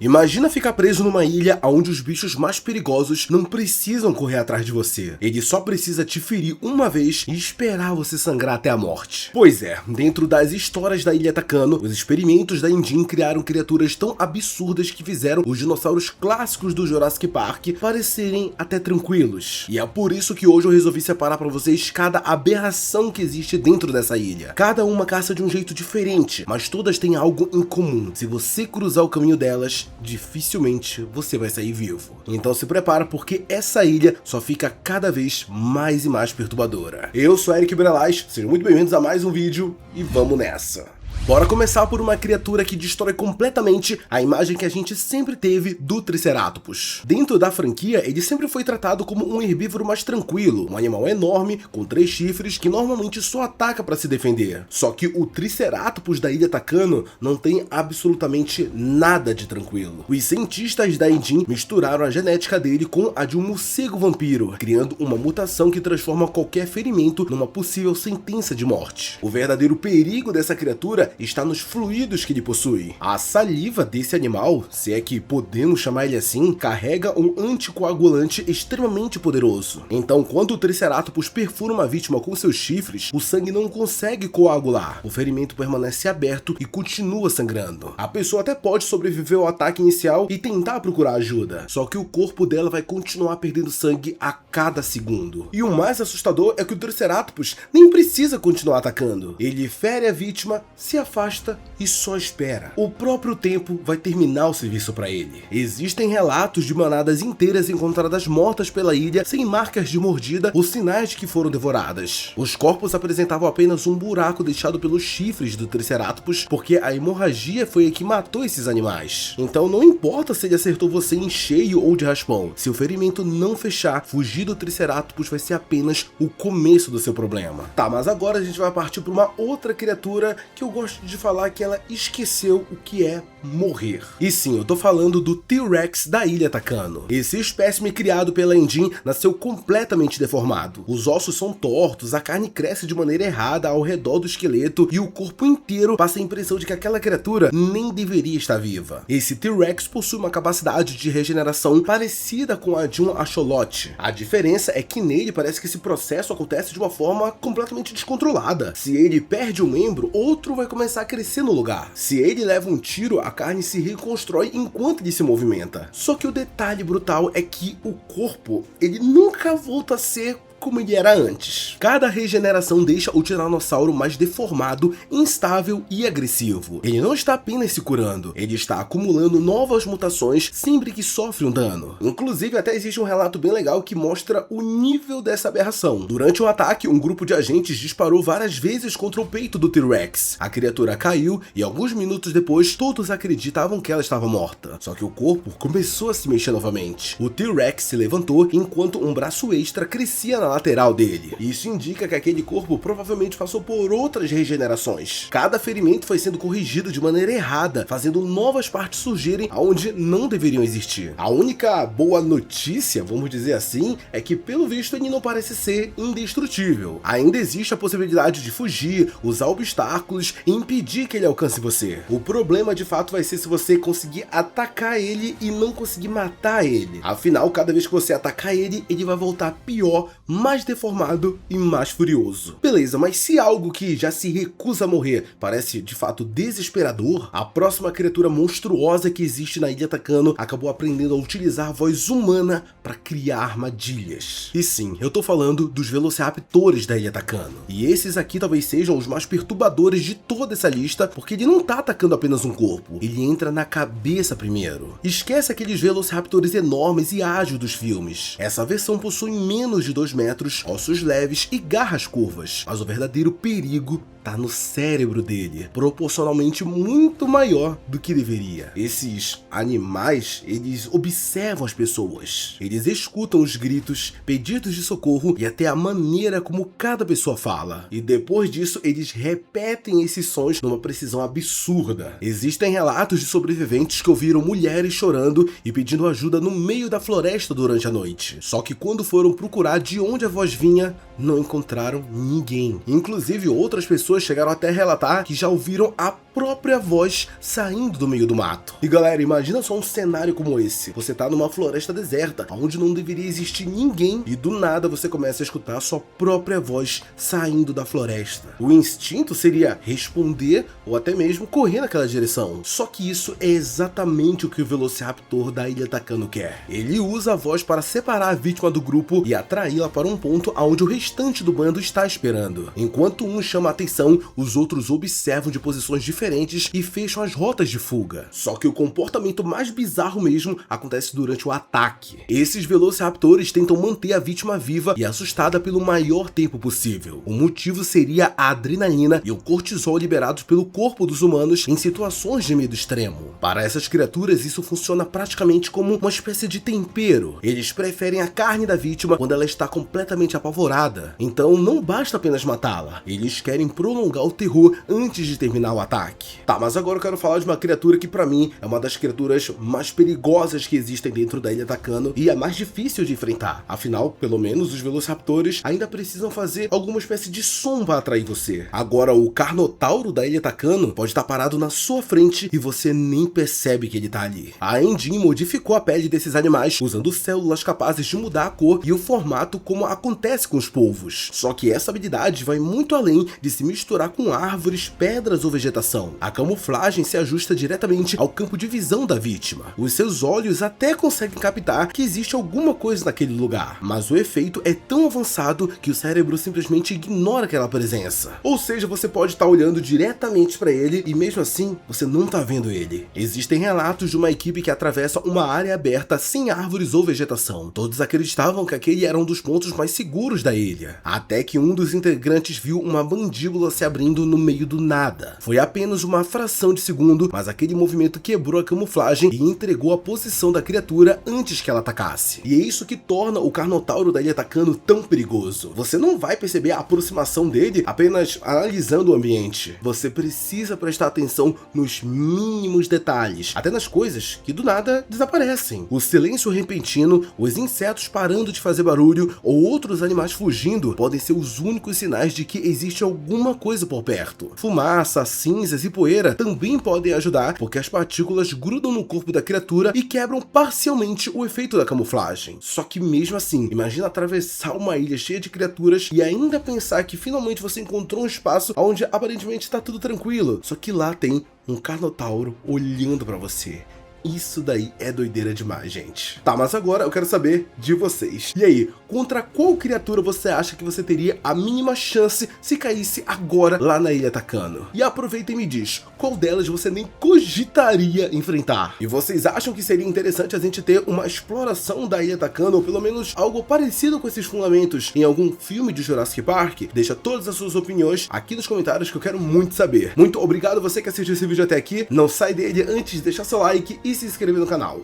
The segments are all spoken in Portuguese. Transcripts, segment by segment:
Imagina ficar preso numa ilha onde os bichos mais perigosos não precisam correr atrás de você. Ele só precisa te ferir uma vez e esperar você sangrar até a morte. Pois é, dentro das histórias da Ilha Takano, os experimentos da Indin criaram criaturas tão absurdas que fizeram os dinossauros clássicos do Jurassic Park parecerem até tranquilos. E é por isso que hoje eu resolvi separar para vocês cada aberração que existe dentro dessa ilha. Cada uma caça de um jeito diferente, mas todas têm algo em comum. Se você cruzar o caminho delas, dificilmente você vai sair vivo. Então se prepara, porque essa ilha só fica cada vez mais e mais perturbadora. Eu sou Eric Brelais, sejam muito bem-vindos a mais um vídeo e vamos nessa! Bora começar por uma criatura que destrói completamente a imagem que a gente sempre teve do Triceratopus. Dentro da franquia, ele sempre foi tratado como um herbívoro mais tranquilo, um animal enorme, com 3 chifres, que normalmente só ataca para se defender. Só que o Triceratopus da Ilha Takano não tem absolutamente nada de tranquilo. Os cientistas da Indin misturaram a genética dele com a de um morcego vampiro, criando uma mutação que transforma qualquer ferimento numa possível sentença de morte. O verdadeiro perigo dessa criatura está nos fluidos que ele possui. A saliva desse animal, se é que podemos chamar ele assim, carrega um anticoagulante extremamente poderoso. Então, quando o Triceratopus perfura uma vítima com seus chifres, o sangue não consegue coagular. O ferimento permanece aberto e continua sangrando. A pessoa até pode sobreviver ao ataque inicial e tentar procurar ajuda, só que o corpo dela vai continuar perdendo sangue a cada segundo. E o mais assustador é que o Triceratopus nem precisa continuar atacando. Ele fere a vítima, se afasta e só espera. O próprio tempo vai terminar o serviço para ele. Existem relatos de manadas inteiras encontradas mortas pela ilha sem marcas de mordida ou sinais de que foram devoradas. Os corpos apresentavam apenas um buraco deixado pelos chifres do Triceratopus, porque a hemorragia foi a que matou esses animais. Então não importa se ele acertou você em cheio ou de raspão, se o ferimento não fechar, fugir do Triceratopus vai ser apenas o começo do seu problema. Tá, mas agora a gente vai partir para uma outra criatura que eu gosto de falar que ela esqueceu o que é morrer. E sim, eu tô falando do T-Rex da Ilha Takano. Esse espécime criado pela Indin nasceu completamente deformado. Os ossos são tortos, a carne cresce de maneira errada ao redor do esqueleto e o corpo inteiro passa a impressão de que aquela criatura nem deveria estar viva. Esse T-Rex possui uma capacidade de regeneração parecida com a de um axolote. A diferença é que nele parece que esse processo acontece de uma forma completamente descontrolada. Se ele perde um membro, outro vai começar a crescer no lugar. Se ele leva um tiro, a carne se reconstrói enquanto ele se movimenta. Só que o detalhe brutal é que o corpo, ele nunca volta a ser como ele era antes. Cada regeneração deixa o tiranossauro mais deformado, instável e agressivo. Ele não está apenas se curando, ele está acumulando novas mutações sempre que sofre um dano. Inclusive, até existe um relato bem legal que mostra o nível dessa aberração. Durante um ataque, um grupo de agentes disparou várias vezes contra o peito do T-Rex. A criatura caiu e alguns minutos depois, todos acreditavam que ela estava morta. Só que o corpo começou a se mexer novamente. O T-Rex se levantou enquanto um braço extra crescia na lateral dele. Isso indica que aquele corpo provavelmente passou por outras regenerações. Cada ferimento foi sendo corrigido de maneira errada, fazendo novas partes surgirem onde não deveriam existir. A única boa notícia, vamos dizer assim, é que pelo visto ele não parece ser indestrutível. Ainda existe a possibilidade de fugir, usar obstáculos e impedir que ele alcance você. O problema de fato vai ser se você conseguir atacar ele e não conseguir matar ele. Afinal, cada vez que você atacar ele, ele vai voltar pior, mais deformado e mais furioso. Beleza, mas se algo que já se recusa a morrer parece de fato desesperador, a próxima criatura monstruosa que existe na Ilha Takano acabou aprendendo a utilizar a voz humana para criar armadilhas. E sim, eu tô falando dos Velociraptores da Ilha Takano. E esses aqui talvez sejam os mais perturbadores de toda essa lista, porque ele não tá atacando apenas um corpo, ele entra na cabeça primeiro. Esquece aqueles Velociraptores enormes e ágeis dos filmes. Essa versão possui menos de 2 metros, ossos leves e garras curvas, mas o verdadeiro perigo tá no cérebro dele, proporcionalmente muito maior do que deveria. Esses animais, eles observam as pessoas, eles escutam os gritos, pedidos de socorro e até a maneira como cada pessoa fala. E depois disso, eles repetem esses sons numa precisão absurda. Existem relatos de sobreviventes que ouviram mulheres chorando e pedindo ajuda no meio da floresta durante a noite. Só que quando foram procurar de onde a voz vinha, não encontraram ninguém. Inclusive, outras pessoas pessoas chegaram até a relatar que já ouviram a própria voz saindo do meio do mato. E galera, imagina só um cenário como esse. Você tá numa floresta deserta, onde não deveria existir ninguém, e do nada você começa a escutar a sua própria voz saindo da floresta. O instinto seria responder ou até mesmo correr naquela direção. Só que isso é exatamente o que o Velociraptor da Ilha Takano quer. Ele usa a voz para separar a vítima do grupo e atraí-la para um ponto onde o restante do bando está esperando. Enquanto um chama a atenção, os outros observam de posições diferentes e fecham as rotas de fuga. Só que o comportamento mais bizarro mesmo acontece durante o ataque. Esses Velociraptors tentam manter a vítima viva e assustada pelo maior tempo possível. O motivo seria a adrenalina e o cortisol liberados pelo corpo dos humanos em situações de medo extremo. Para essas criaturas, isso funciona praticamente como uma espécie de tempero. Eles preferem a carne da vítima quando ela está completamente apavorada. Então não basta apenas matá-la, eles querem prolongar o terror antes de terminar o ataque. Tá, mas agora eu quero falar de uma criatura que pra mim é uma das criaturas mais perigosas que existem dentro da Ilha Takano e é mais difícil de enfrentar. Afinal, pelo menos os Velociraptors ainda precisam fazer alguma espécie de som para atrair você. Agora o Carnotauro da Ilha Takano pode estar parado na sua frente e você nem percebe que ele tá ali. A Engine modificou a pele desses animais usando células capazes de mudar a cor e o formato como acontece com os polvos. Só que essa habilidade vai muito além de se misturar com árvores, pedras ou vegetação. A camuflagem se ajusta diretamente ao campo de visão da vítima. Os seus olhos até conseguem captar que existe alguma coisa naquele lugar, mas o efeito é tão avançado que o cérebro simplesmente ignora aquela presença. Ou seja, você pode estar olhando diretamente para ele e mesmo assim você não está vendo ele. Existem relatos de uma equipe que atravessa uma área aberta sem árvores ou vegetação. Todos acreditavam que aquele era um dos pontos mais seguros da ilha, até que um dos integrantes viu uma mandíbula se abrindo no meio do nada. Foi apenas uma fração de segundo, mas aquele movimento quebrou a camuflagem e entregou a posição da criatura antes que ela atacasse. E é isso que torna o Carnotauro da Ilha Takano tão perigoso. Você não vai perceber a aproximação dele apenas analisando o ambiente. Você precisa prestar atenção nos mínimos detalhes, até nas coisas que do nada desaparecem. O silêncio repentino, os insetos parando de fazer barulho ou outros animais fugindo podem ser os únicos sinais de que existe alguma coisa por perto. Fumaça, cinzas e poeira também podem ajudar, porque as partículas grudam no corpo da criatura e quebram parcialmente o efeito da camuflagem. Só que mesmo assim, imagina atravessar uma ilha cheia de criaturas e ainda pensar que finalmente você encontrou um espaço onde aparentemente está tudo tranquilo, só que lá tem um Carnotauro olhando para você. Isso daí é doideira demais, gente. Tá, mas agora eu quero saber de vocês. E aí, contra qual criatura você acha que você teria a mínima chance se caísse agora lá na Ilha Takano? E aproveita e me diz, qual delas você nem cogitaria enfrentar? E vocês acham que seria interessante a gente ter uma exploração da Ilha Takano, ou pelo menos algo parecido com esses fundamentos em algum filme de Jurassic Park? Deixa todas as suas opiniões aqui nos comentários que eu quero muito saber. Muito obrigado você que assistiu esse vídeo até aqui. Não sai dele antes de deixar seu like e se inscrever no canal.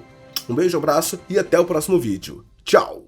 Um beijo, abraço e até o próximo vídeo. Tchau!